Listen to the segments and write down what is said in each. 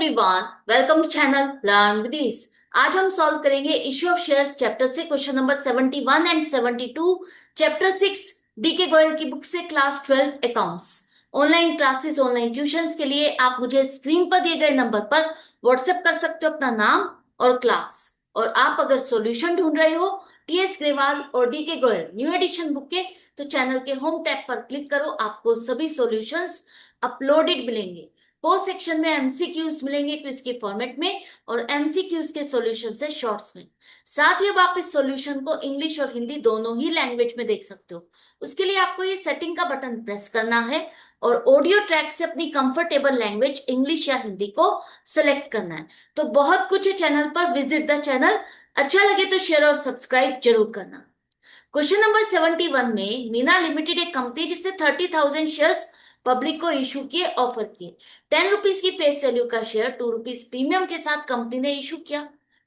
Everyone, welcome to channel learn with ease. आज हम solve करेंगे इश्यू ऑफ शेयर्स चैप्टर से question number 71 and 72, chapter 6 DK Goyal की book से class 12 accounts. Online classes, online tuitions के लिए आप मुझे स्क्रीन पर दिए गए नंबर पर व्हाट्सएप कर सकते हो अपना नाम और क्लास। और आप अगर सॉल्यूशन ढूंढ रहे हो टीएस ग्रेवाल और DK Goyal new edition book के, तो चैनल के होम टैब पर क्लिक करो, आपको सभी सॉल्यूशंस अपलोडेड मिलेंगे। पोस्ट सेक्शन में एमसीक्यूज मिलेंगे क्विज के फॉर्मेट में और एमसीक्यूज के सॉल्यूशन से शॉर्ट्स में। साथ ही अब आप इस सॉल्यूशन को इंग्लिश और हिंदी दोनों ही लैंग्वेज में देख सकते हो। उसके लिए आपको ये सेटिंग का बटन प्रेस करना है और ऑडियो ट्रैक से अपनी कंफर्टेबल लैंग्वेज इंग्लिश या हिंदी को सिलेक्ट करना है। तो बहुत कुछ है चैनल पर, विजिट द चैनल। अच्छा लगे तो शेयर और सब्सक्राइब जरूर करना। क्वेश्चन नंबर 71 में मीना लिमिटेड एक कंपनी जिसने 30,000 शेयर्स पब्लिक को इशू किए, ऑफर किए। 10 रुपीज की फेस वैल्यू का शेयर 2 रुपीज प्रीमियम के साथ कंपनी ने इशू किया।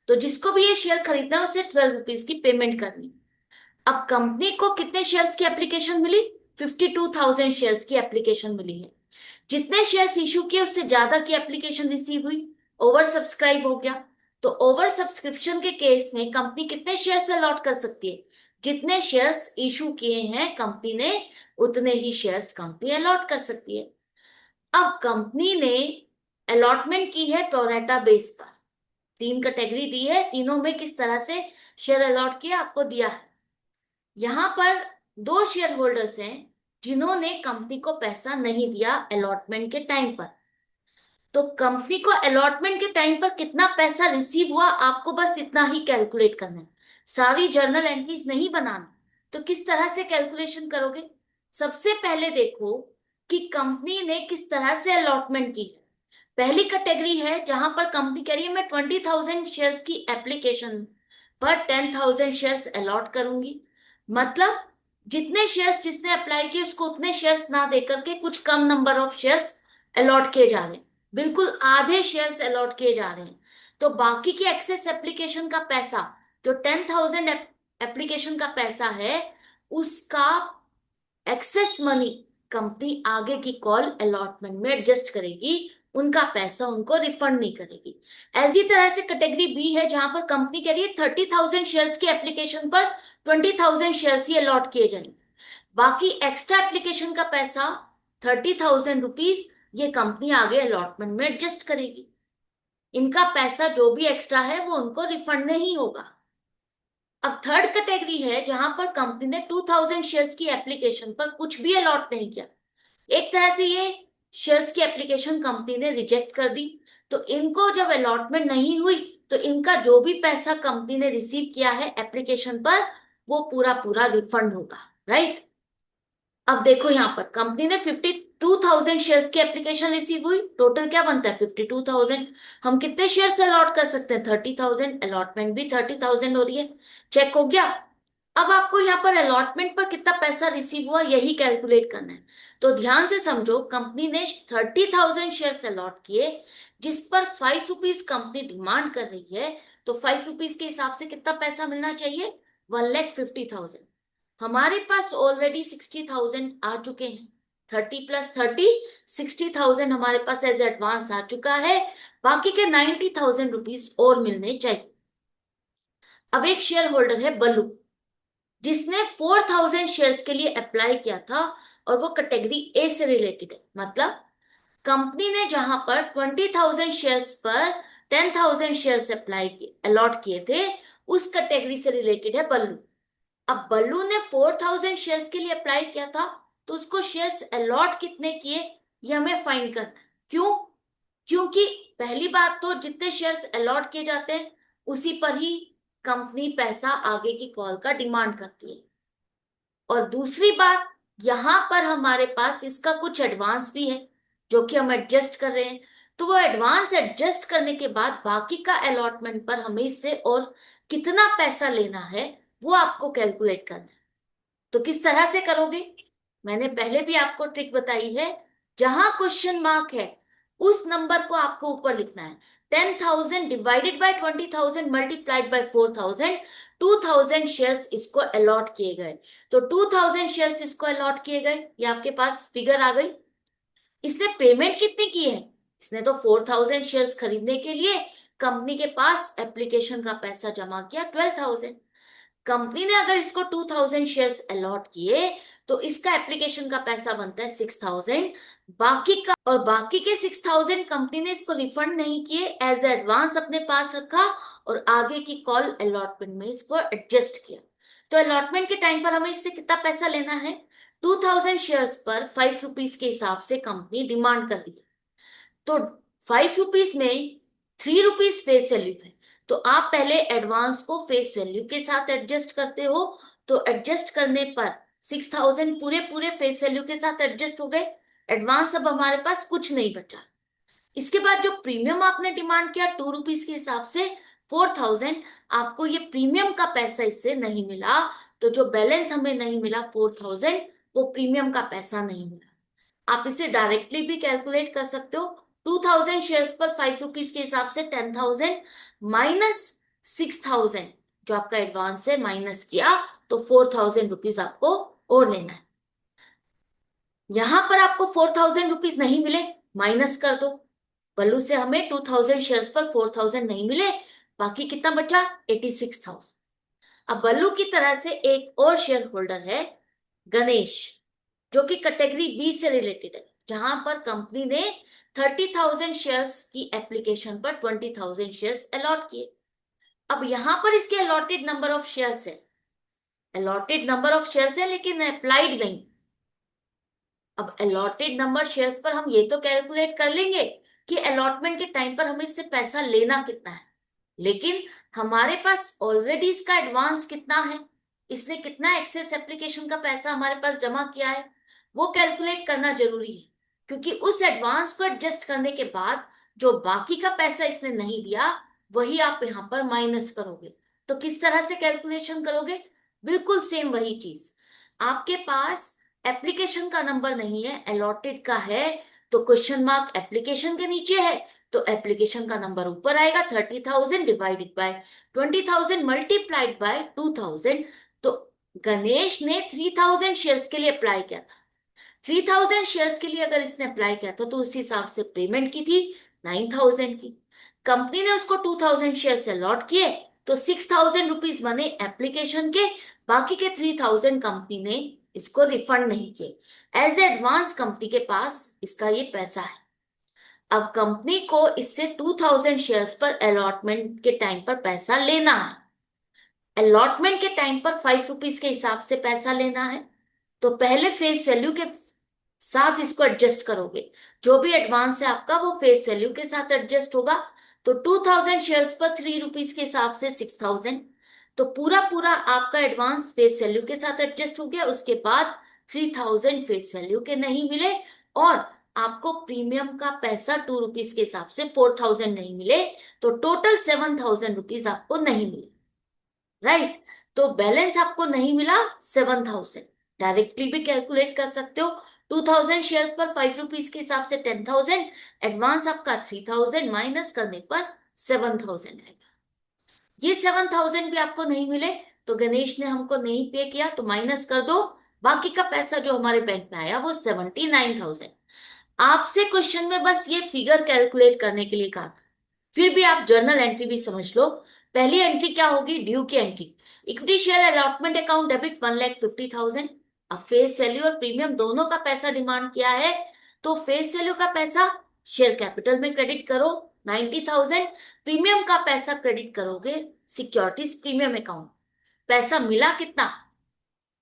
तो जिसको भी ये शेयर खरीदना है उसे 12 रुपीज की पेमेंट करनी। अब कंपनी को कितने शेयर्स की एप्लीकेशन मिली? 52,000 शेयर्स की एप्लीकेशन मिली है। जितने शेयर्स इशू किए उससे ज्यादा की एप्लीकेशन रिसीव हुई, ओवर सब्सक्राइब हो गया। तो ओवर सब्सक्रिप्शन के केस में कंपनी कितने शेयर्स अलॉट कर सकती है? जितने शेयर्स इशू किए हैं कंपनी ने उतने ही शेयर्स कंपनी अलॉट कर सकती है। अब कंपनी ने अलॉटमेंट की है प्रोरेटा बेस पर। 3 कैटेगरी दी है, तीनों में किस तरह से शेयर अलॉट किया आपको दिया है। यहां पर 2 शेयर होल्डर्स हैं जिन्होंने कंपनी को पैसा नहीं दिया अलॉटमेंट के टाइम पर। तो कंपनी को अलॉटमेंट के टाइम पर कितना पैसा रिसीव हुआ आपको बस इतना ही कैलकुलेट करना है। सारी जर्नल एंट्रीज नहीं बनाना। तो किस तरह से कैलकुलेशन करोगे? सबसे पहले देखो कि कंपनी ने किस तरह से अलॉटमेंट की है। पहली कैटेगरी है जहां पर कंपनी कह रही है मैं 20,000 शेयर्स की एप्लीकेशन पर 10,000 शेयर्स अलॉट करूंगी। मतलब जितने शेयर्स जिसने अप्लाई किए उसको उतने शेयर्स ना देकर के कुछ कम नंबर ऑफ शेयर्स अलॉट किए जा रहे हैं, बिल्कुल आधे शेयर्स अलॉट किए जा रहे हैं। तो बाकी की एक्सेस एप्लीकेशन का पैसा, जो 10,000 एप्लीकेशन का पैसा है, उसका एक्सेस मनी कंपनी आगे की कॉल अलॉटमेंट में एडजस्ट करेगी, उनका पैसा उनको रिफंड नहीं करेगी। ऐसी तरह से कैटेगरी बी है जहां पर कंपनी कह रही है 30,000 शेयर्स की एप्लीकेशन पर 20,000 शेयर्स ही अलॉट किए जाएंगे। बाकी एक्स्ट्रा एप्लीकेशन का पैसा 30,000 रुपीज ये कंपनी आगे अलॉटमेंट में एडजस्ट करेगी। इनका पैसा जो भी एक्स्ट्रा है वो उनको रिफंड नहीं होगा। अब थर्ड कैटेगरी है जहां पर कंपनी ने 2,000 शेयर्स की एप्लीकेशन पर कुछ भी अलॉट नहीं किया। एक तरह से ये शेयर्स की एप्लीकेशन कंपनी ने रिजेक्ट कर दी। तो इनको जब अलॉटमेंट नहीं हुई तो इनका जो भी पैसा कंपनी ने रिसीव किया है एप्लीकेशन पर वो पूरा पूरा रिफंड होगा, राइट। अब देखो यहां पर कंपनी ने 52,000 शेयर्स की एप्लीकेशन रिसीव हुई, टोटल क्या बनता है 52,000। हम कितने शेयर्स अलॉट कर सकते हैं? 30,000, अलॉटमेंट भी 30,000 हो रही है। चेक हो गया। अब आपको यहाँ पर अलॉटमेंट पर कितना पैसा रिसीव हुआ यही कैलकुलेट करना है। तो ध्यान से समझो, कंपनी ने 30,000 शेयर्स अलॉट किए जिस पर 5 रुपीज कंपनी डिमांड कर रही है। तो 5 रुपीज के हिसाब से कितना पैसा मिलना चाहिए? 1,50,000। हमारे पास ऑलरेडी 60,000 आ चुके हैं। 30 + 30 60,000 हमारे पास एज एडवांस आ चुका है। बाकी के 90,000 रुपीज और मिलने चाहिए। अब एक शेयर होल्डर है बल्लू, जिसने 4,000 शेयर्स के लिए अप्लाई किया था और वो कैटेगरी ए से रिलेटेड है। मतलब कंपनी ने जहां पर 20,000 शेयर्स पर 10,000 शेयर्स अप्लाई किए, अलॉट किए थे, उस कैटेगरी से रिलेटेड है बल्लू। अब बल्लू ने 4,000 शेयर्स के लिए अप्लाई किया था, तो उसको शेयर्स अलॉट कितने किए ये हमें फाइंड करना है। क्यों? क्योंकि पहली बात तो जितने शेयर्स अलॉट किए जाते हैं उसी पर ही कंपनी पैसा आगे की कॉल का डिमांड करती है। और दूसरी बात, यहां पर हमारे पास इसका कुछ एडवांस भी है जो कि हम एडजस्ट कर रहे हैं। तो वो एडवांस एडजस्ट करने के बाद बाकी का अलॉटमेंट पर हमें इससे और कितना पैसा लेना है वो आपको कैलकुलेट करना है। तो किस तरह से करोगे? मैंने पहले भी आपको ट्रिक बताई है। जहां क्वेश्चन मार्क है उस नंबर को आपको ऊपर लिखना है। 10,000 divided by 20,000 multiplied by 4,000, 2,000 shares इसको अलॉट किए गए। तो 2,000 शेयर्स इसको अलॉट किए गए, ये आपके पास फिगर आ गई। इसने पेमेंट कितनी की है? इसने तो 4000 शेयर्स खरीदने के लिए कंपनी के पास एप्लीकेशन का पैसा जमा किया 12,000। कंपनी ने अगर इसको 2000 शेयर्स अलॉट किए तो इसका एप्लीकेशन का पैसा बनता है 6000। बाकी का और बाकी के 6000 कंपनी ने इसको रिफंड नहीं किए, एज एडवांस अपने पास रखा और आगे की कॉल अलॉटमेंट में इसको एडजस्ट किया। तो अलॉटमेंट के टाइम पर हमें इससे कितना पैसा लेना है? 2000 शेयर्स पर 5 रुपीज के हिसाब से कंपनी डिमांड कर रही है। तो 5 रुपीज में 3 रुपीज फेस वैल्यू है, तो आप पहले एडवांस को फेस वैल्यू के साथ एडजस्ट करते हो। तो एडजस्ट करने पर 6000 पूरे पूरे फेस वैल्यू के साथ एडजस्ट हो गए। एडवांस अब हमारे पास कुछ नहीं बचा। इसके बाद जो प्रीमियम आपने डिमांड किया 2 रुपीज के हिसाब से 4000, आपको ये प्रीमियम का पैसा इससे नहीं मिला। तो जो बैलेंस हमें नहीं मिला 4000, वो प्रीमियम का पैसा नहीं मिला। आप इसे डायरेक्टली भी कैलकुलेट कर सकते हो। 2000 शेयर्स पर 5 रुपीज के हिसाब से 10,000 माइनस 6,000, जो आपका एडवांस है, माइनस किया तो 4,000 रुपीज आपको और लेना है। यहां पर आपको 4,000 रुपीज नहीं मिले, माइनस कर दो। बल्लू से हमें 2000 शेयर्स पर 4000 नहीं मिले, बाकी कितना बचा? 86,000। अब बल्लू की तरह से एक और शेयर होल्डर है गणेश, जो कि कैटेगरी बी से रिलेटेड है, जहां पर कंपनी ने 30,000 शेयर्स की एप्लीकेशन पर 20,000 शेयर्स अलॉट किए। अब यहां पर इसके अलॉटेड नंबर ऑफ शेयर्स है, अलॉटेड नंबर ऑफ शेयर्स है लेकिन अप्लाइड नहीं। अब अलॉटेड नंबर शेयर्स पर हम ये तो कैलकुलेट कर लेंगे कि अलॉटमेंट के टाइम पर हमें इससे पैसा लेना कितना है, लेकिन हमारे पास ऑलरेडी इसका एडवांस कितना है, इसने कितना एक्सेस एप्लीकेशन का पैसा हमारे पास जमा किया है, वो कैलकुलेट करना जरूरी है। क्योंकि उस एडवांस को एडजस्ट करने के बाद जो बाकी का पैसा इसने नहीं दिया, वही आप यहां पर माइनस करोगे। तो किस तरह से कैलकुलेशन करोगे? बिल्कुल सेम वही चीज। आपके पास एप्लीकेशन का नंबर नहीं है, अलॉटेड का है, तो क्वेश्चन मार्क एप्लीकेशन के नीचे है, तो एप्लीकेशन का नंबर ऊपर आएगा। 30,000 डिवाइडेड बाय 20,000 मल्टीप्लाइड बाय 2000। तो गणेश ने 3000 शेयर्स के लिए अप्लाई किया था। 3000 शेयर्स के लिए अगर इसने अप्लाई किया था तो उस हिसाब से पेमेंट की थी 9,000 की। कंपनी ने उसको 2000 शेयर्स अलॉट किए, तो 6,000 रुपीज बने एप्लीकेशन के, बाकी के 3,000 कंपनी ने इसको रिफंड नहीं किए। एज एडवांस कंपनी के पास इसका ये पैसा है। अब कंपनी को इससे 2000 शेयर्स पर अलॉटमेंट के टाइम पर पैसा लेना है। अलॉटमेंट के टाइम पर 5 रुपीज के हिसाब से पैसा लेना है, तो पहले फेस वैल्यू के साथ इसको एडजस्ट करोगे। जो भी एडवांस है आपका वो फेस वैल्यू के साथ एडजस्ट होगा। तो 2000 शेयर्स पर 3 रुपीज के हिसाब से 6,000, तो पूरा पूरा आपका एडवांस फेस वैल्यू के साथ एडजस्ट हो गया। उसके बाद 3,000 फेस वैल्यू के नहीं मिले, और आपको प्रीमियम का पैसा 2 रुपीज के हिसाब से 4,000 नहीं मिले, तो टोटल 7,000 रुपीज आपको नहीं मिले। राइट? तो बैलेंस आपको नहीं मिला 7,000। डायरेक्टली भी कैलकुलेट कर सकते हो। 2000 शेयर्स पर 5 रुपीज के हिसाब से 10,000, एडवांस आपका 3,000 माइनस करने पर 7,000 आएगा। ये 7,000 भी आपको नहीं मिले, तो गणेश ने हमको नहीं पे किया, तो माइनस कर दो। बाकी का पैसा जो हमारे बैंक में आया वो 79,000। आपसे क्वेश्चन में बस ये फिगर कैलकुलेट करने के लिए कहा था, फिर भी आप जर्नल एंट्री भी समझ लो। पहली एंट्री क्या होगी? ड्यू की entry. Equity share allotment account debit 1,50,000। अब फेस वैल्यू और प्रीमियम दोनों का पैसा डिमांड किया है, तो फेस वैल्यू का पैसा शेयर कैपिटल में क्रेडिट करो 90,000। प्रीमियम का पैसा क्रेडिट करोगे सिक्योरिटीज प्रीमियम अकाउंट। पैसा मिला कितना?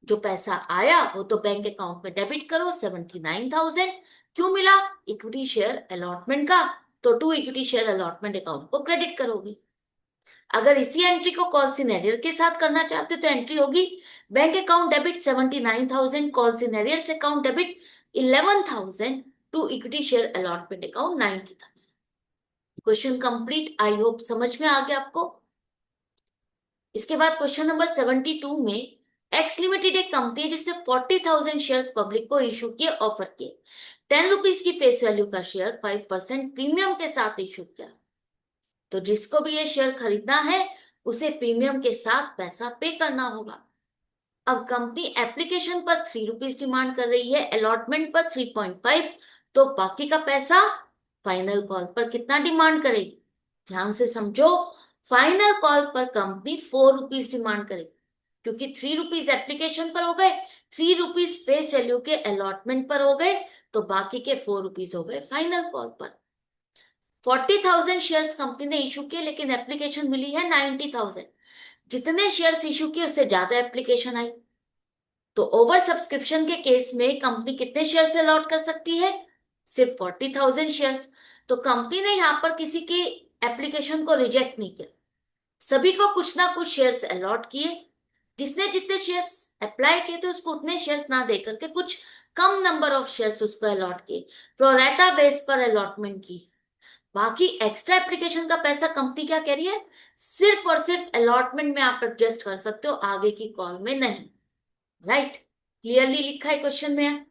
जो पैसा आया वो तो बैंक अकाउंट में डेबिट करो 79,000। क्यों मिला? इक्विटी शेयर अलॉटमेंट का, तो to equity share allotment account को क्रेडिट करोगे। अगर इसी एंट्री को कॉल सिनेरियर के साथ करना चाहते हो तो एंट्री होगी bank account debit 79,000, call in arrears account debit 11,000, to equity share allotment account 90,000। Question complete. I hope समझ में आ गया आपको। इसके बाद क्वेश्चन नंबर 72 में, एक्स लिमिटेड एक कंपनी है जिसने 40,000 शेयर्स पब्लिक को इशू किए, ऑफर किए। 10 रुपीज की फेस वैल्यू का शेयर 5% प्रीमियम के साथ इशू किया। तो जिसको भी ये शेयर खरीदना है उसे प्रीमियम के साथ पैसा पे करना होगा। अब कंपनी एप्लीकेशन पर 3 रुपीज डिमांड कर रही है, अलॉटमेंट पर 3.5, तो बाकी का पैसा फाइनल कॉल पर कितना डिमांड करेगी? ध्यान से समझो, फाइनल कॉल पर कंपनी 4 रुपीज डिमांड करेगी, क्योंकि 3 रुपीज एप्लीकेशन पर हो गए, 3 रुपीज फेस वैल्यू के अलॉटमेंट पर हो गए, तो बाकी के 4 रुपीज हो गए फाइनल कॉल पर। 40,000 शेयर्स कंपनी ने इशू किए, लेकिन एप्लीकेशन मिली है 90,000। जितने शेयर्स इशू किए उससे ज्यादा एप्लीकेशन आई, तो ओवर सब्सक्रिप्शन के केस में कंपनी कितने शेयर अलॉट कर सकती है? सिर्फ 40,000 शेयर्स। तो कंपनी ने यहां पर किसी के एप्लीकेशन को रिजेक्ट नहीं किया, सभी को कुछ ना कुछ शेयर्स अलॉट किए। जिसने जितने शेयर्स अप्लाई किए थे उसको उतने शेयर्स ना देकर के कुछ कम नंबर ऑफ शेयर्स उसको अलॉट किए, प्रोरेटा बेस पर अलॉटमेंट की। बाकी एक्स्ट्रा एप्लीकेशन का पैसा कंपनी क्या कह रही है, सिर्फ और सिर्फ अलॉटमेंट में आप एडजस्ट कर सकते हो, आगे की कॉल में नहीं। राइट, क्लियरली लिखा है क्वेश्चन में।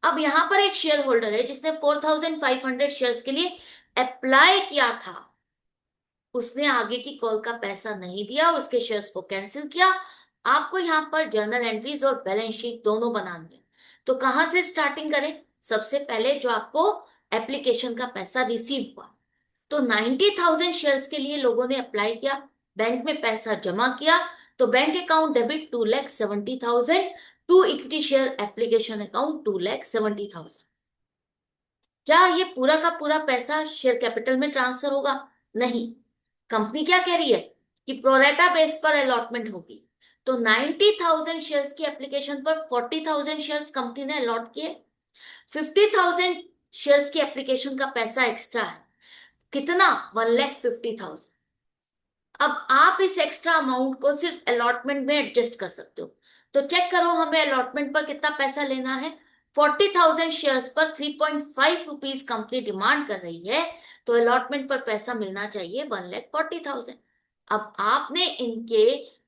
अब यहां पर एक शेयर होल्डर है जिसने 4,500 शेयर्स के लिए अप्लाई किया था, उसने आगे की कॉल का पैसा नहीं दिया, उसके शेयर्स को कैंसिल किया। आपको यहाँ पर जर्नल एंट्रीज और बैलेंस शीट दोनों बनानी है। तो कहां से स्टार्टिंग करें? सबसे पहले जो आपको एप्लीकेशन का पैसा रिसीव हुआ, तो 90,000 शेयर्स के लिए लोगों ने अप्लाई किया, बैंक में पैसा जमा किया, तो bank account debit 2,70,000 to equity share application account 2,70,000। क्या ये पूरा का पूरा पैसा शेयर कैपिटल में ट्रांसफर होगा? नहीं, कंपनी क्या कह रही है कि प्रोरेटा बेस पर अलॉटमेंट होगी। तो 90,000 शेयर्स की एप्लीकेशन पर 40,000 शेयर्स कंपनी ने अलॉट किए, 50,000 शेयर्स की एप्लीकेशन का पैसा एक्स्ट्रा है, कितना? 1,50,000। अब आप इस एक्स्ट्रा अमाउंट को सिर्फ अलॉटमेंट में एडजस्ट कर सकते हो। तो चेक करो हमें अलॉटमेंट पर कितना पैसा लेना है। 40,000 शेयर्स पर 3.5 रुपीज कंपनी डिमांड कर रही है, तो अलॉटमेंट पर पैसा मिलना चाहिए 1,40,000। अब आपने इनके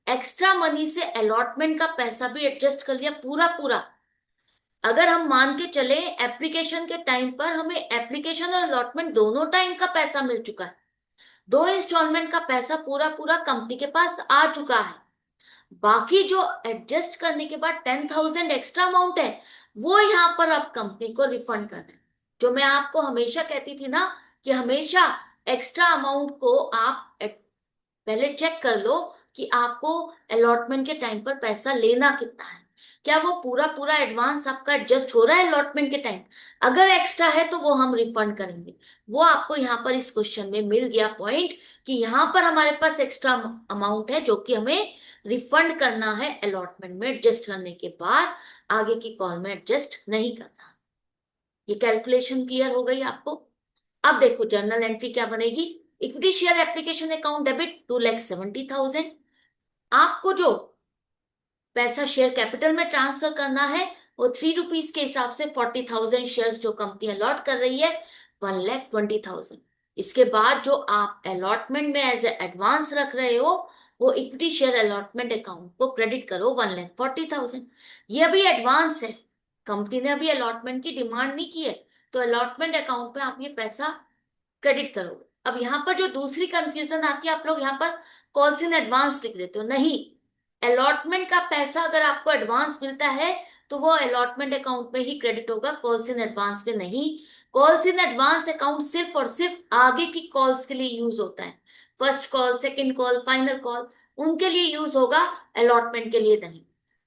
एक्स्ट्रा मनी से अलॉटमेंट का पैसा भी एडजस्ट कर लिया पूरा पूरा। अगर हम मान के चले एप्लीकेशन के टाइम पर हमें एप्लीकेशन और अलॉटमेंट दोनों टाइम का पैसा मिल चुका है, 2 इंस्टॉलमेंट का पैसा पूरा पूरा कंपनी के पास आ चुका है। बाकी जो एडजस्ट करने के बाद 10,000 एक्स्ट्रा अमाउंट है, वो यहां पर अब कंपनी को रिफंड करना है। जो मैं आपको हमेशा कहती थी ना कि हमेशा एक्स्ट्रा अमाउंट को आप पहले चेक कर लो कि आपको अलॉटमेंट के टाइम पर पैसा लेना कितना है, क्या वो पूरा पूरा एडवांस आपका एडजस्ट हो रहा है अलॉटमेंट के टाइम। अगर एक्स्ट्रा है तो वो हम रिफंड करेंगे। वो आपको यहाँ पर इस क्वेश्चन में मिल गया पॉइंट कि यहाँ पर हमारे पास एक्स्ट्रा अमाउंट है जो कि हमें रिफंड करना है अलॉटमेंट में एडजस्ट करने के बाद, आगे की कॉल में एडजस्ट नहीं करना। ये कैलकुलेशन क्लियर हो गई आपको? अब देखो जर्नल एंट्री क्या बनेगी। Equity share application account debit 2,70,000। आपको जो पैसा शेयर कैपिटल में ट्रांसफर करना है वो 3 रुपीज के हिसाब से 40,000 शेयर्स जो कंपनी अलॉट कर रही है 1,20,000। इसके बाद जो आप अलॉटमेंट में एज एडवांस रख रहे हो वो इक्विटी शेयर अलॉटमेंट अकाउंट को क्रेडिट करो 1,40,000। ये अभी एडवांस है, कंपनी ने अभी अलॉटमेंट की डिमांड नहीं की है, तो अलॉटमेंट अकाउंट में आप ये पैसा क्रेडिट करोगे। अब यहाँ पर जो दूसरी कंफ्यूजन आती है, आप लोग यहाँ पर कॉल्स इन एडवांस लिख देते हो। नहीं, अलॉटमेंट का पैसा अगर आपको एडवांस मिलता है तो वो अलॉटमेंट अकाउंट में ही क्रेडिट होगा, कॉल्स इन एडवांस में नहीं। कॉल्स इन एडवांस अकाउंट सिर्फ और सिर्फ आगे की कॉल्स के लिए यूज होता है, first call, second call, final call, उनके लिए यूज होगा, अलॉटमेंट के लिए नहीं।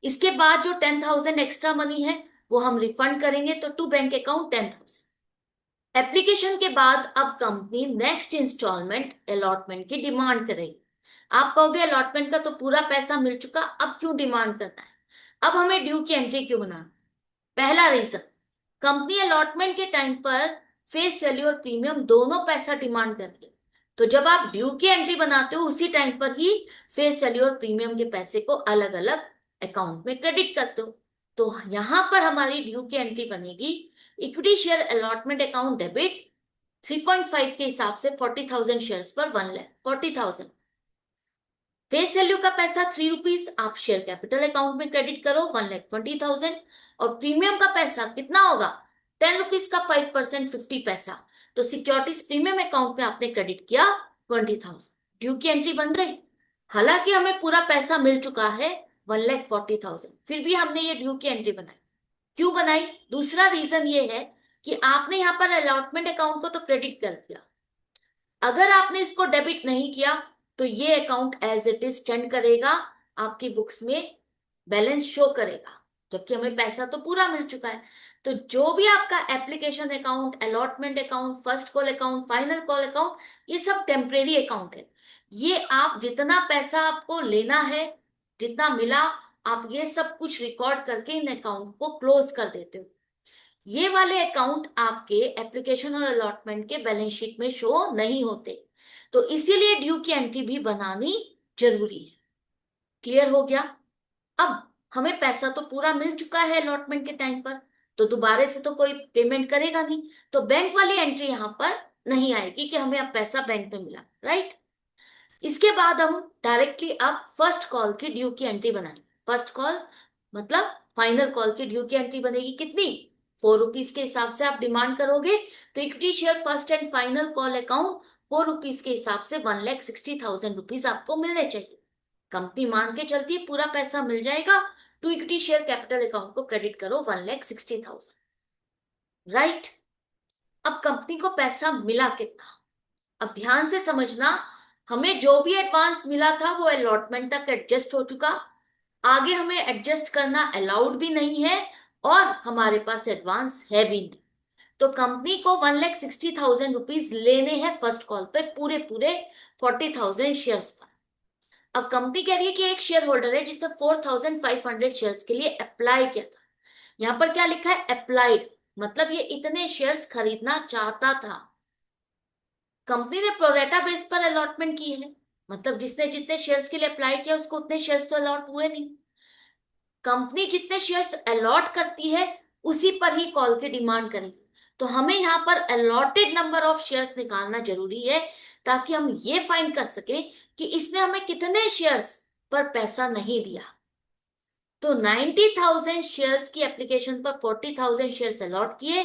इसके बाद जो 10,000 एक्स्ट्रा मनी है वो हम रिफंड करेंगे, तो टू बैंक अकाउंट 10,000। एप्लीकेशन के बाद अब कंपनी नेक्स्ट इंस्टॉलमेंट अलॉटमेंट की डिमांड करेगी। आप कहोगे अलॉटमेंट का तो पूरा पैसा मिल चुका, अब क्यों डिमांड करना है? अब हमें ड्यू की एंट्री क्यों बनाना? पहला रीजन, कंपनी अलॉटमेंट के टाइम पर फेस वैल्यू और प्रीमियम दोनों पैसा डिमांड कर रही है, तो जब आप ड्यू की एंट्री बनाते हो उसी टाइम पर ही फेस वैल्यू और प्रीमियम के पैसे को अलग अलग अकाउंट में क्रेडिट करते हो। तो यहां पर हमारी ड्यू की एंट्री बनेगी equity share allotment account debit 3.5 के हिसाब से 40,000 शेयर्स पर 1,40,000। फेस वैल्यू का पैसा 3 रुपीज आप शेयर कैपिटल अकाउंट में क्रेडिट करो 1,20,000, और प्रीमियम का पैसा कितना होगा? 10 रुपीज का 5% 50 पैसा, तो सिक्योरिटीज प्रीमियम अकाउंट में आपने क्रेडिट किया 20,000। ड्यू की एंट्री बन गई। हालांकि हमें पूरा पैसा मिल चुका है 1,40,000, फिर भी हमने ये ड्यू की एंट्री बनाई। क्यों बनाई? दूसरा रीजन ये है कि आपने यहाँ पर अलॉटमेंट अकाउंट को तो क्रेडिट कर दिया, अगर आपने इसको डेबिट नहीं किया तो ये account as it is stand करेगा, आपकी बुक्स में बैलेंस शो करेगा, जबकि हमें पैसा तो पूरा मिल चुका है। तो जो भी आपका application account, allotment account, first call account, final call account, ये सब टेम्परेरी अकाउंट है। ये आप जितना पैसा आपको लेना है, जितना मिला, आप ये सब कुछ रिकॉर्ड करके इन अकाउंट को क्लोज कर देते हो। ये वाले अकाउंट आपके एप्लीकेशन और अलॉटमेंट के बैलेंस शीट में शो नहीं होते, तो इसीलिए ड्यू की एंट्री भी बनानी जरूरी है। क्लियर हो गया? अब हमें पैसा तो पूरा मिल चुका है अलॉटमेंट के टाइम पर, तो दोबारा से तो कोई पेमेंट करेगा नहीं, तो बैंक वाली एंट्री यहां पर नहीं आएगी कि हमें अब पैसा बैंक में मिला, राइट। इसके बाद हम डायरेक्टली अब फर्स्ट कॉल की ड्यू की एंट्री बनाएंगे। फर्स्ट कॉल मतलब फाइनल कॉल की ड्यू की एंट्री बनेगी कितनी, ₹4 के हिसाब से आप डिमांड करोगे, तो equity share first and final call account ₹4 के हिसाब से ₹1,60,000 आपको मिलने चाहिए। कंपनी मान के चलती है पूरा पैसा मिल जाएगा, to equity share capital account को क्रेडिट करो 1,60,000, राइट। अब कंपनी को पैसा मिला कितना, अब ध्यान से समझना, हमें जो भी एडवांस मिला था वो अलॉटमेंट तक एडजस्ट हो चुका, आगे हमें एडजस्ट करना अलाउड भी नहीं है और हमारे पास एडवांस है भी नहीं। तो कंपनी को 1,60,000 लेने हैं फर्स्ट कॉल पे, पूरे पूरे 40,000 शेयर्स पर। अब कंपनी कह रही है कि एक शेयर होल्डर है जिसने 4,500 शेयर्स के लिए अप्लाई किया था। यहां पर क्या लिखा है, अप्लाइड, मतलब ये इतने शेयर्स खरीदना चाहता था। कंपनी ने प्रोरेटा बेस पर अलॉटमेंट की है, मतलब जिसने जितने शेयर्स के लिए अप्लाई किया उसको उतने शेयर्स तो अलॉट हुए नहीं। कंपनी जितने शेयर्स अलॉट करती है उसी पर ही कॉल की डिमांड करेगी, तो हमें यहाँ पर अलॉटेड नंबर ऑफ शेयर्स निकालना जरूरी है, ताकि हम ये फाइंड कर सके कि इसने हमें कितने शेयर्स पर पैसा नहीं दिया। तो 90,000 शेयर्स की एप्लीकेशन पर 40,000 शेयर्स अलॉट किए,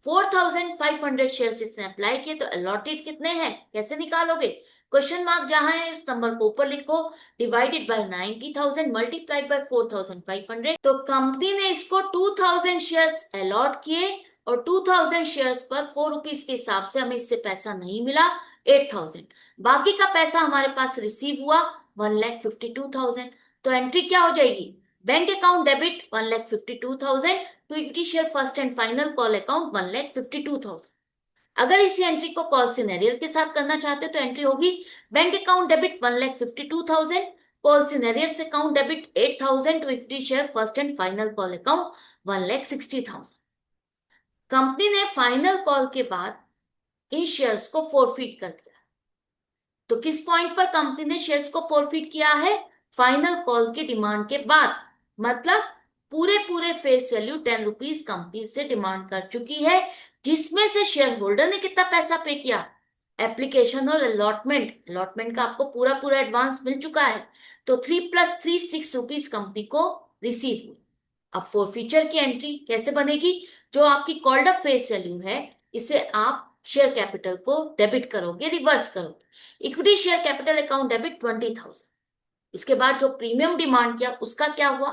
4,500 शेयर्स इसने अप्लाई किए, तो अलॉटेड कितने हैं कैसे निकालोगे, क्वेश्चन मार्क जहां है उस नंबर को ऊपर लिखो, डिवाइडेड बाय 90,000 मल्टीप्लाइड बाय 4,500। तो कंपनी ने इसको 2,000 शेयर्स अलॉट किए और 2,000 शेयर्स पर ₹4 के हिसाब से हमें इससे पैसा नहीं मिला, 8,000। बाकी का पैसा हमारे पास रिसीव हुआ 1,52,000। तो एंट्री क्या हो जाएगी, bank account debit 1,52,000 to equity share first and final call account 1,52,000। अगर इसी एंट्री को कॉल सिनेरियर के साथ करना चाहते हो तो एंट्री होगी bank account debit 1,52,000, call in arrear से account debit 8,000 to equity share first and final call account 1,60,000। Company ने फाइनल कॉल के बाद इन शेयर्स को फोरफीट कर दिया। तो किस पॉइंट पर कंपनी ने शेयर्स को फोरफीट किया है, फाइनल कॉल की डिमांड के बाद, मतलब पूरे पूरे फेस वैल्यू ₹10 कंपनी से डिमांड कर चुकी है, जिसमें से शेयर होल्डर ने कितना पैसा पे किया, एप्लीकेशन और अलॉटमेंट, अलॉटमेंट का आपको पूरा पूरा एडवांस मिल चुका है, तो 3 + 3 ₹6 कंपनी को रिसीव हुई। अब फोरफीचर की एंट्री कैसे बनेगी, जो आपकी कॉल्ड अप फेस वैल्यू है इसे आप शेयर कैपिटल को डेबिट करोगे, रिवर्स करोगे, equity share capital account debit 20,000। इसके बाद जो प्रीमियम डिमांड किया उसका क्या हुआ,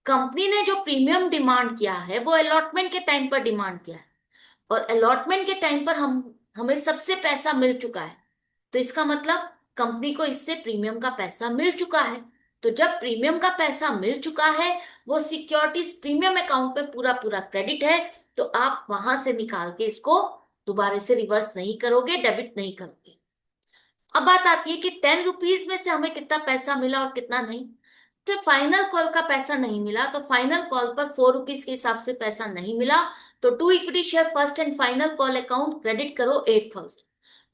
कंपनी ने जो प्रीमियम डिमांड किया है वो अलॉटमेंट के टाइम पर डिमांड किया है, और अलॉटमेंट के टाइम पर हमें सबसे पैसा मिल चुका है, तो इसका मतलब कंपनी को इससे प्रीमियम का पैसा मिल चुका है। तो जब प्रीमियम का पैसा मिल चुका है, वो सिक्योरिटीज प्रीमियम अकाउंट पे पूरा पूरा क्रेडिट है, तो आप वहां से निकाल के इसको दोबारा से रिवर्स नहीं करोगे, डेबिट नहीं करोगे। अब बात आती है कि ₹10 में से हमें कितना पैसा मिला और कितना नहीं। तो फाइनल कॉल का पैसा नहीं मिला, तो फाइनल कॉल पर ₹4 के हिसाब से पैसा नहीं मिला, तो to equity share first and final call account credit करो 8,000,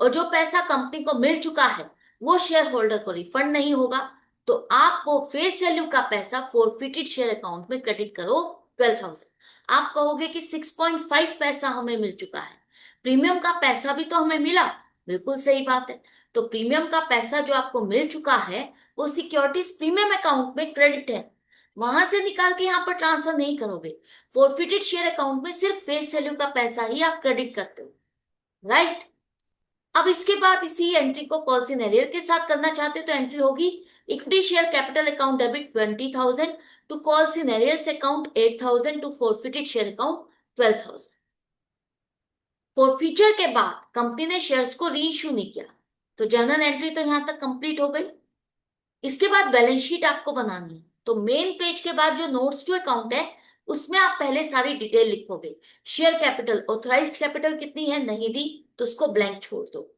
और जो पैसा कंपनी को मिल चुका है वो शेयर होल्डर को रिफंड नहीं होगा, तो आपको फेस वैल्यू का पैसा फोरफिटेड शेयर अकाउंट में क्रेडिट करो 12,000। आप कहोगे कि 6.5 पैसा हमें मिल चुका है, प्रीमियम का पैसा भी तो हमें मिला, बिल्कुल सही बात है। तो प्रीमियम का पैसा जो आपको मिल चुका है वो सिक्योरिटीज प्रीमियम अकाउंट में क्रेडिट है, वहां से निकाल के यहाँ पर ट्रांसफर नहीं करोगे, फोरफिटेड शेयर अकाउंट में सिर्फ फेस वैल्यू का पैसा ही आप क्रेडिट करते हो, राइट। अब इसके बाद इसी एंट्री को कॉल सिनेरियर के साथ करना चाहते हो तो एंट्री होगी equity share capital account debit 20,000 to call in arrears account 8,000 to forfeited share account 12,000। Forfeiture के बाद कंपनी ने शेयर्स को री इश्यू नहीं किया, तो जर्नल एंट्री तो यहां तक कंप्लीट हो गई। इसके बाद बैलेंस शीट आपको बनानी है, तो मेन पेज के बाद जो नोट्स टू अकाउंट है उसमें आप पहले सारी डिटेल लिखोगे। शेयर कैपिटल, ऑथराइज्ड कैपिटल कितनी है नहीं दी तो उसको ब्लैंक छोड़ दो।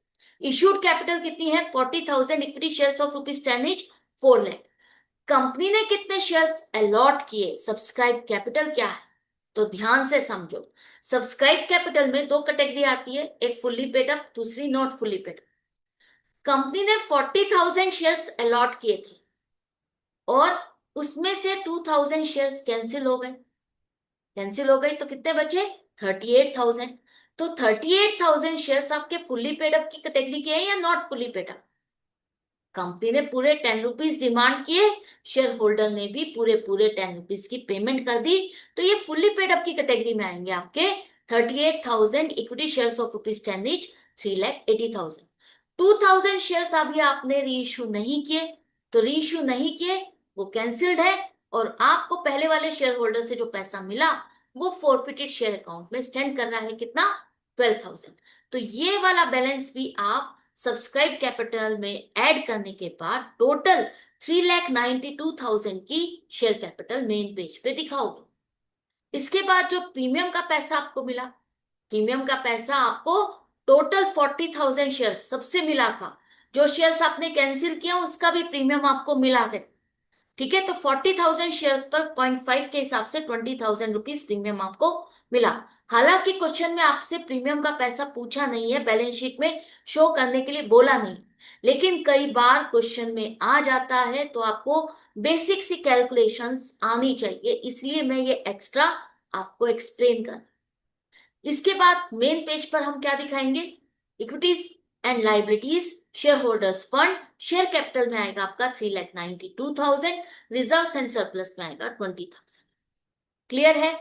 इश्यूड कैपिटल कितनी है 40,000, equity shares of ₹10 etch 4 lakh. Company ने कितने शेयर्स अलॉट किए, सब्सक्राइब कैपिटल क्या है, तो ध्यान से समझो। सब्सक्राइब कैपिटल में दो कैटेगरी आती है, एक फुल्ली पेड अप, दूसरी नॉट फुल्ली पेड। कंपनी ने 40,000 शेयर्स अलॉट किए थे और उसमें से 2,000 शेयर्स कैंसिल हो गए। कैंसिल हो गई तो कितने बचे 38,000। तो 38,000 शेयर्स आपके फुल्ली पेड अप की कैटेगरी के हैं या not fully paid up. Company ने पूरे ₹10 डिमांड किए, शेयर होल्डर ने भी पूरे पूरे ₹10 की पेमेंट कर दी, तो ये फुल्ली पेड अप की कैटेगरी में आएंगे आपके 38,000, equity shares of ₹10 etch 3,80,000। 2,000 shares अभी आपने री इश्यू नहीं किए, तो री इश्यू नहीं किए वो कैंसिल्ड है, और आपको पहले वाले शेयर होल्डर से जो पैसा मिला वो फॉरफिटेड शेयर अकाउंट में स्टैंड कर रहा है कितना 12,000। तो ये वाला बैलेंस भी आप सब्सक्राइब कैपिटल में ऐड करने के बाद टोटल 3,92,000 की शेयर कैपिटल मेन पेज पे दिखाओगे। इसके बाद जो प्रीमियम का पैसा आपको मिला, प्रीमियम का पैसा आपको टोटल 40,000 शेयर्स सबसे मिला था, जो शेयर्स आपने कैंसिल किया उसका भी प्रीमियम आपको मिला था। ठीक है, तो 40,000 शेयर्स पर 0.5 के हिसाब से ₹20,000 प्रीमियम आपको मिला। हालांकि क्वेश्चन में आपसे प्रीमियम का पैसा पूछा नहीं है, बैलेंस शीट में शो करने के लिए बोला नहीं, लेकिन कई बार क्वेश्चन में आ जाता है, तो आपको बेसिक सी कैलकुलेशंस आनी चाहिए, इसलिए मैं ये एक्स्ट्रा आपको एक्सप्लेन कर। इसके बाद मेन पेज पर हम क्या दिखाएंगे, equities and liabilities, share holders fund, share capital में आएगा आपका 3,92,000, रिजर्व एंड सरप्लस में आएगा 20,000। क्लियर है,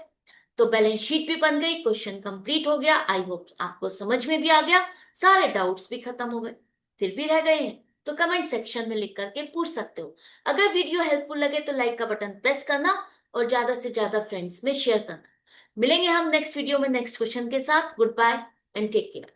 तो बैलेंस शीट भी बन गई, क्वेश्चन कंप्लीट हो गया। आई होप आपको समझ में भी आ गया, सारे डाउट्स भी खत्म हो गए। फिर भी रह गए हैं तो कमेंट सेक्शन में लिख करके पूछ सकते हो। अगर वीडियो हेल्पफुल लगे तो लाइक का बटन प्रेस करना और ज्यादा से ज्यादा फ्रेंड्स में शेयर करना। मिलेंगे हम नेक्स्ट वीडियो में नेक्स्ट क्वेश्चन के साथ। Good bye and take care.